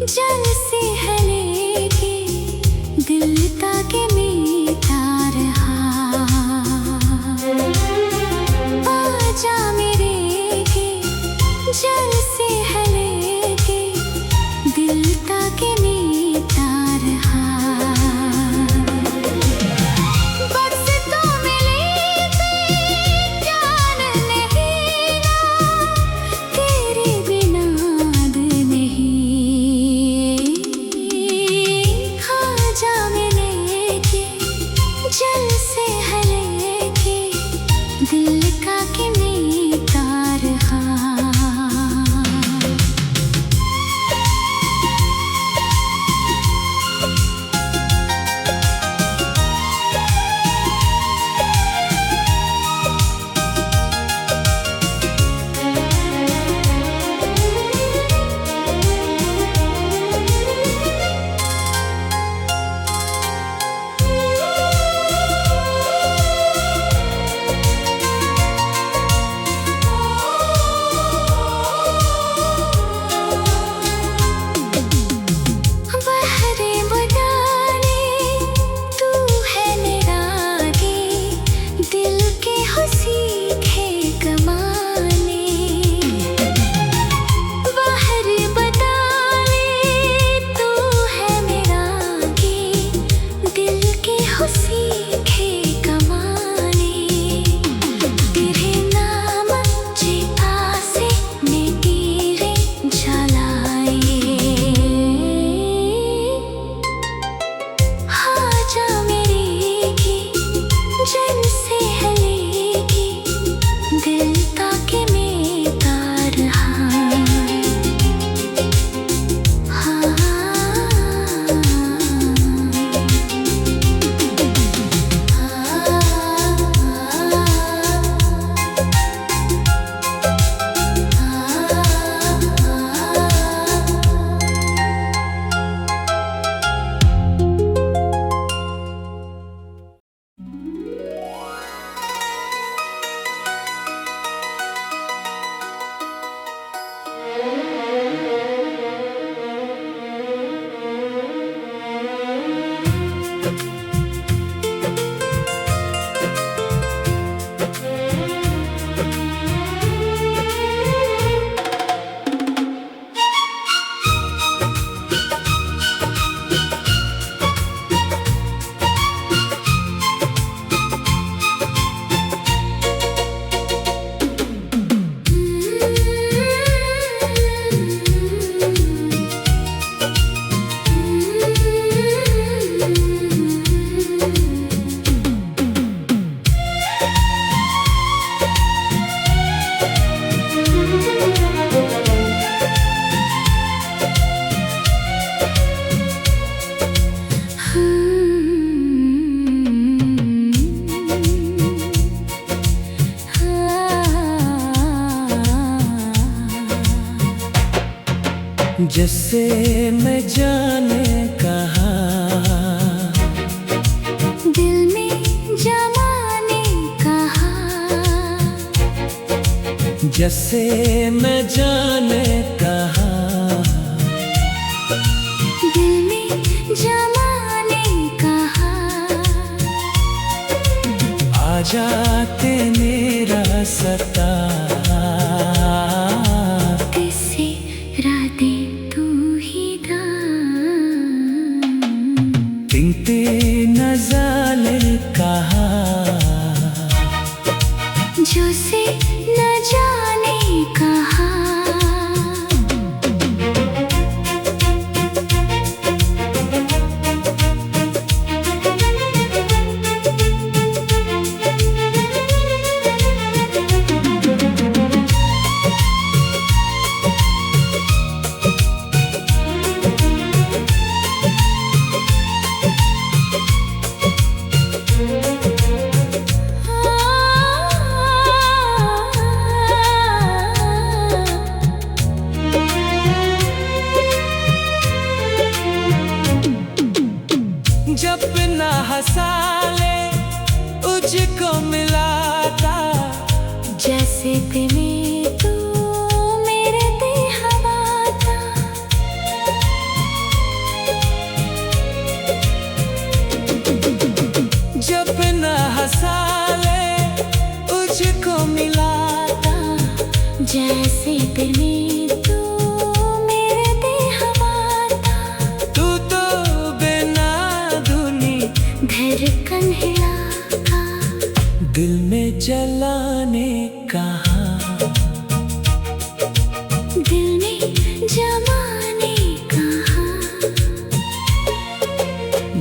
जल से हलेगी दिल ताके मीठा रहा। आजा मेरे के जल से हलेगी दिल ताके मीठा रहा। बस तो मिले जान नहीं ना तेरे बिना दिल नहीं। आजा मिले के जल से हलेगी दिल का के मीठा रहा। जैसे मैं जाने कहा दिल में जमाने कहा। जैसे मैं जाने कहा दिल में जमाने कहा। आ जाते मेरा सता किसी रातें तू ही था। तिनते नजाले कहा जो से न जाने कहा। जब ना हंसा ले तुझको मिला था। जैसे तेरे तू मेरे ते हवा था। जैसे दिल में तू मेरे बेहवा था। तू तो बिना धुनी धड़कन हिला का, दिल में जलाने कहा, दिल में जमाने कहा।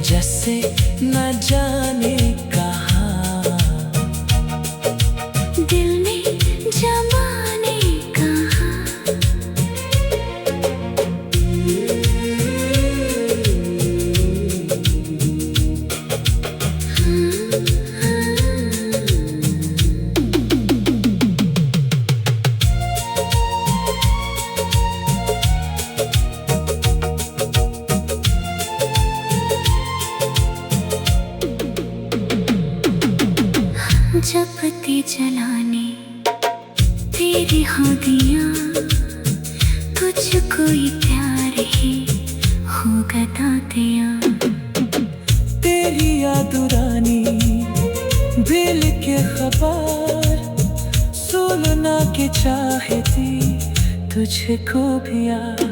जैसे न जाने कहा, दिल में जमाने कहा। जपते जलाने तेरी होदियाँ, तुझको ही प्यार ही होगा दातिया। तेरी यादुरानी दिल के खबर सुनना के चाहती तुझको भी यार।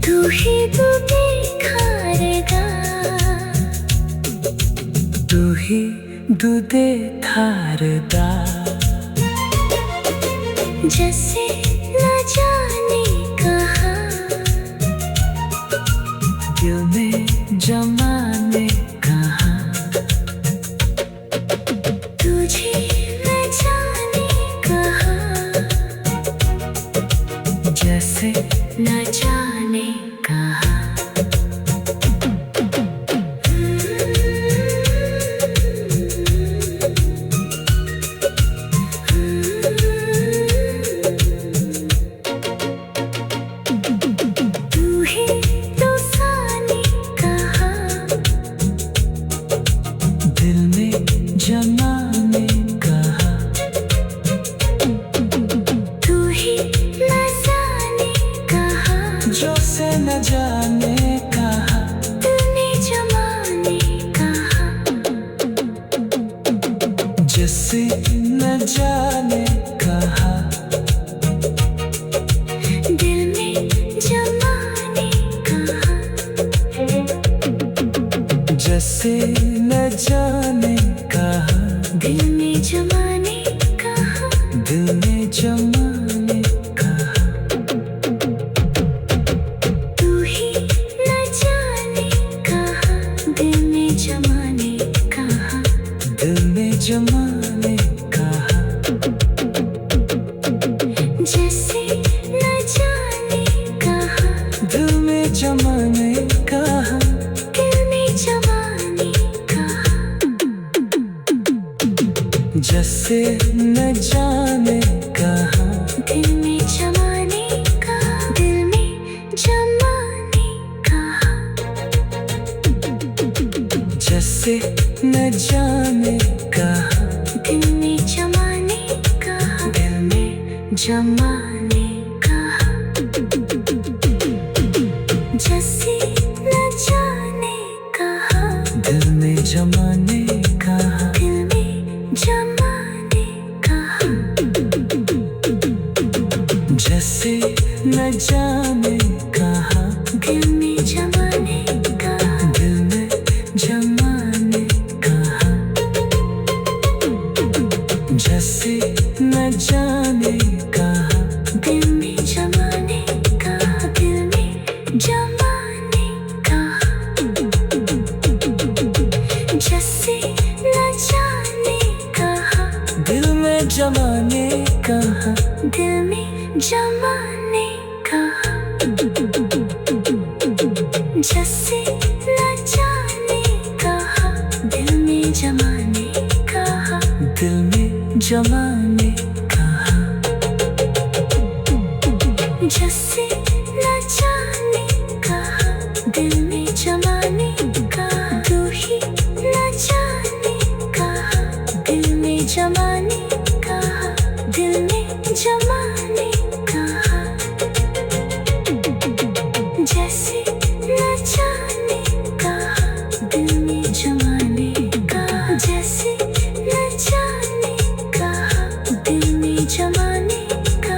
तू ही तो देखा, तू ही दूधे धारदा। जैसे न जाने कहा, दिल में जमाने कहा, तुझे न जाने कहा। जैसे न जाने कहा। जमाने कहा, तू ही न जाने कहा। जो से न जाने कहा, तूने जमाने कहा। जिससे न जाने कहा, दिल में जमाने कहा। जैसे न जाने कहा, दिल में जमाने कहा। दिल में जमाने कहा। तू ही न जाने कहा, दिल में जमाने कहा। दिल में जमाने कहा। जैसे न जाने कहा, दिल में जमाने कहा। दिल में जमाने कहा। जैसे न जाने कहा, दिल में जमाने कहा। दिल में जमाने कहा। जैसे न जाने कहा, दिल में जमाने कहा। दिल में जमाने कहा। जैसे न जाने कहा, दिल में जमाने कहा। दिल में जमाने कहा। जैसे न जाने कहा, दिल में जमाने कहा। दिल में जमाने कहा। जैसे न जाने कहा, दिल में जमाने कहा। दिल में जमाने कहा। जैसे न जाने कहा, दिल में जमाने कहा। दिल में जमाने कहा। जैसे न जाने कहा, दिल में जमाने कहा। दिल में जमाने कहा। जैसे न जाने कहा, दिल में जमाने कहा। तू ही न जाने कहा, दिल में जमाने कहा। दिल में जमाने कहा। जैसे न जाने कहा, दिल में जमाने कहा। जैसे न जाने कहा, दिल में जमाने कहा।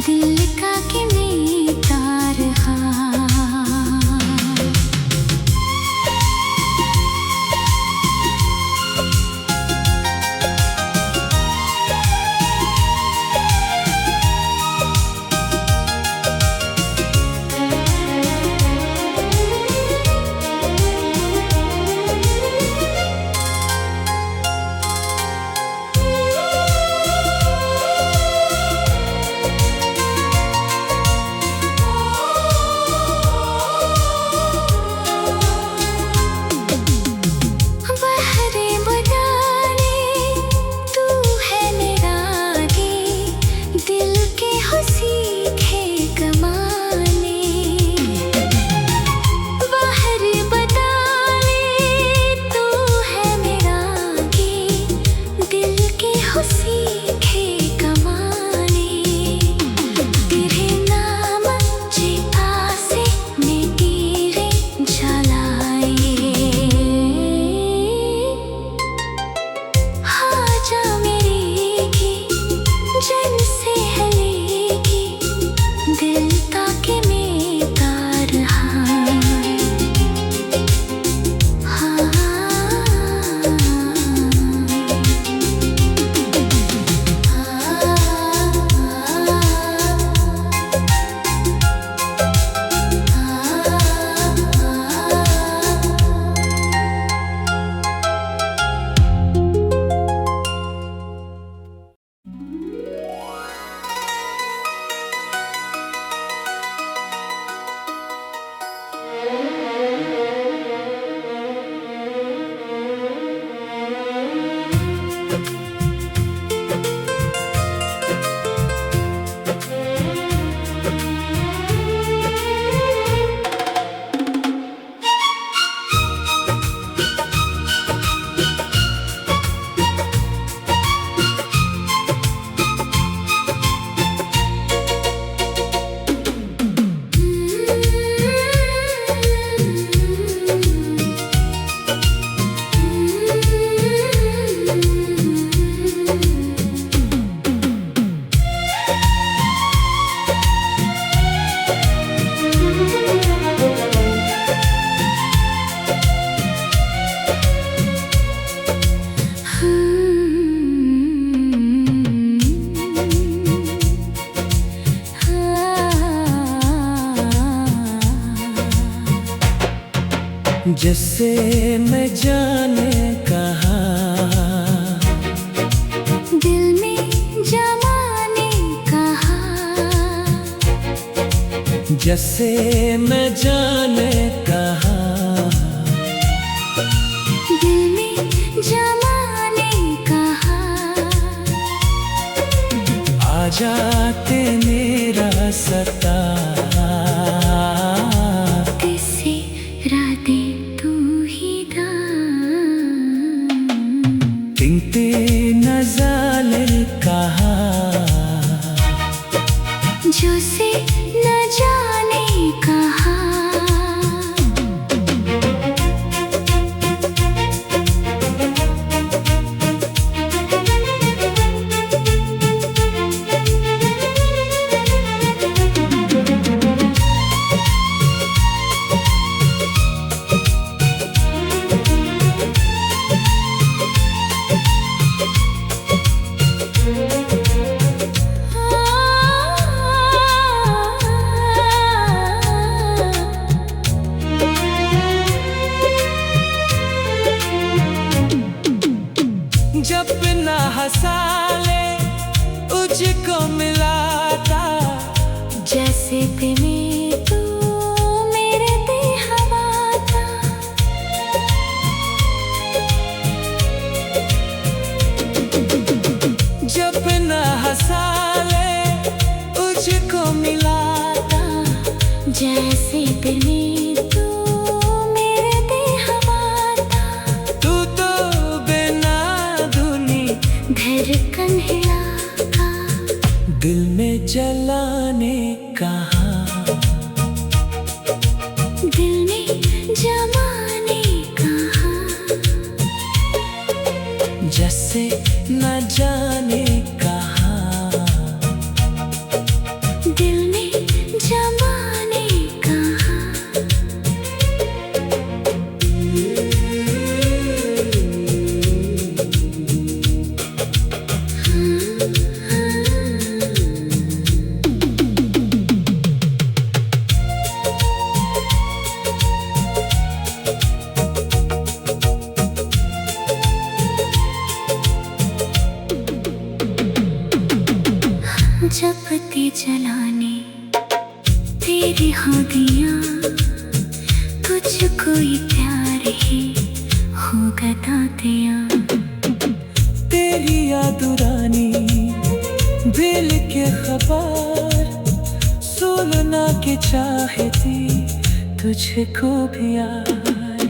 दिल का कि मीठा रहा। जैसे मैं जाने कहा, दिल में जमाने कहा। जैसे मैं जाने कहा, दिल में जमाने कहा। आ जाते मेरा सता, किसी रातें तू ही गा। तिंते नजाले कहा, जो से न जाने कहा। जब ना हंसा ले तुझको मिला था, जैसे पे में तू मेरे पे हवा था। जब ना हंसा ले तुझको मिला था, जैसे पे में तू मेरे पे हवा था। तू तो बिना धुनी धड़कन हिला का, दिल में जलाने कहा, दिल में जमाने कहा। जैसे न जाने कहा, शपथें जलाने तेरी हो दिया, तुझको ही प्यार ही होगा दातिया। तेरी यादुरानी दिल के खबर सुनना के चाहती तुझको भी यार।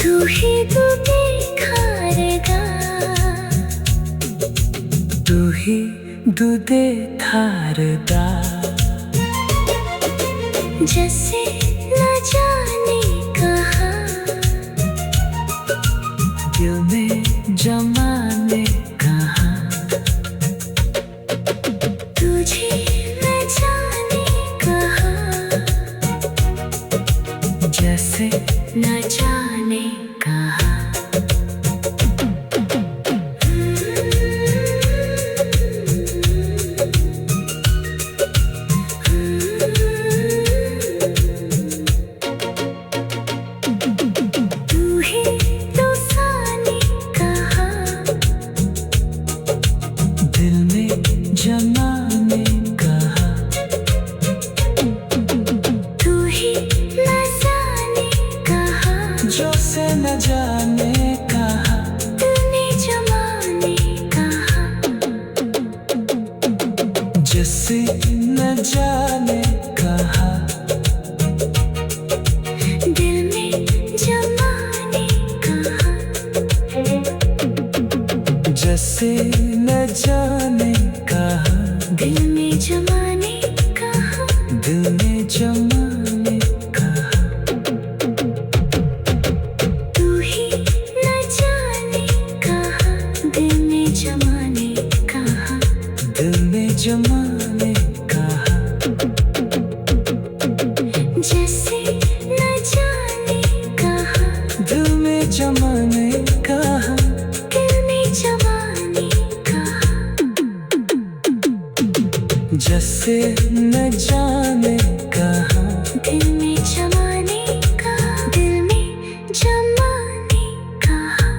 तू ही तो देखारेगा, तू ही दूधे धारदा, जैसे न जाने कहाँ दिल में जमाने कहाँ। तुझे न जाने कहाँ, जैसे न जाने कहाँ। तू ही तो जाने कहाँ, दिल में जमाने कहाँ। तू ही न जाने कहाँ, जो से न जाने कहाँ। तूने जमाने कहाँ। जिसे न जाने कहाँ। दिल में जमाने कहाँ, जैसे न जाने कहाँ। दिल में जमाने कहाँ। दिल में जमाने कहाँ। तू ही न जाने कहाँ, दिल में जमाने कहाँ। दिल में जमाने कहाँ। जैसे न जाने कहाँ, दिल में जमाने कहाँ। दिल में जमाने कहाँ। जैसे न जाने कहाँ। दिल में जमाने कहाँ। दिल में जमाने कहाँ।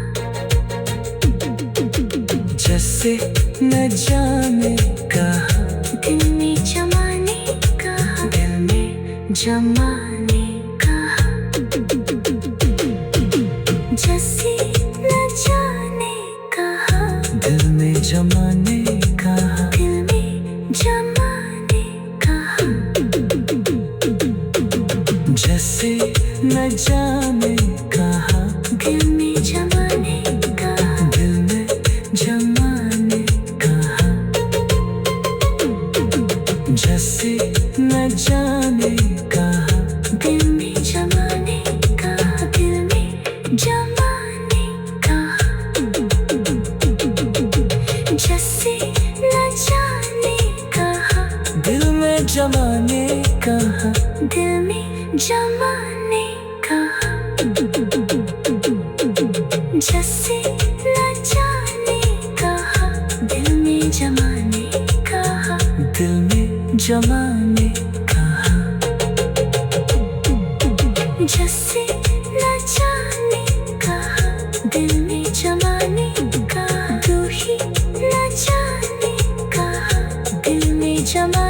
जैसे न जाने कहाँ। दिल में जमाने कहाँ। दिल में जमाने कहाँ। जैसे न जाने कहाँ। दिल में जमाने कहाँ। दिल में जमाने कहाँ। जैसे न जाने कहाँ। दिल में जमाने कहाँ। दिल में जमाने कहाँ। जैसे न जाने कहाँ। दिल में जमाने कहाँ। दिल में जमाने कहाँ। जैसे न जाने कहाँ। दिल में जमाने कहाँ। दिल में जमाने कहाँ। जैसे न जाने कहाँ। दिल में जमाने कहाँ। दिल में जमाने कहाँ। जैसे न जाने कहाँ। दिल में जमाने कहाँ। तू ही न जाने कहाँ। दिल में जमाने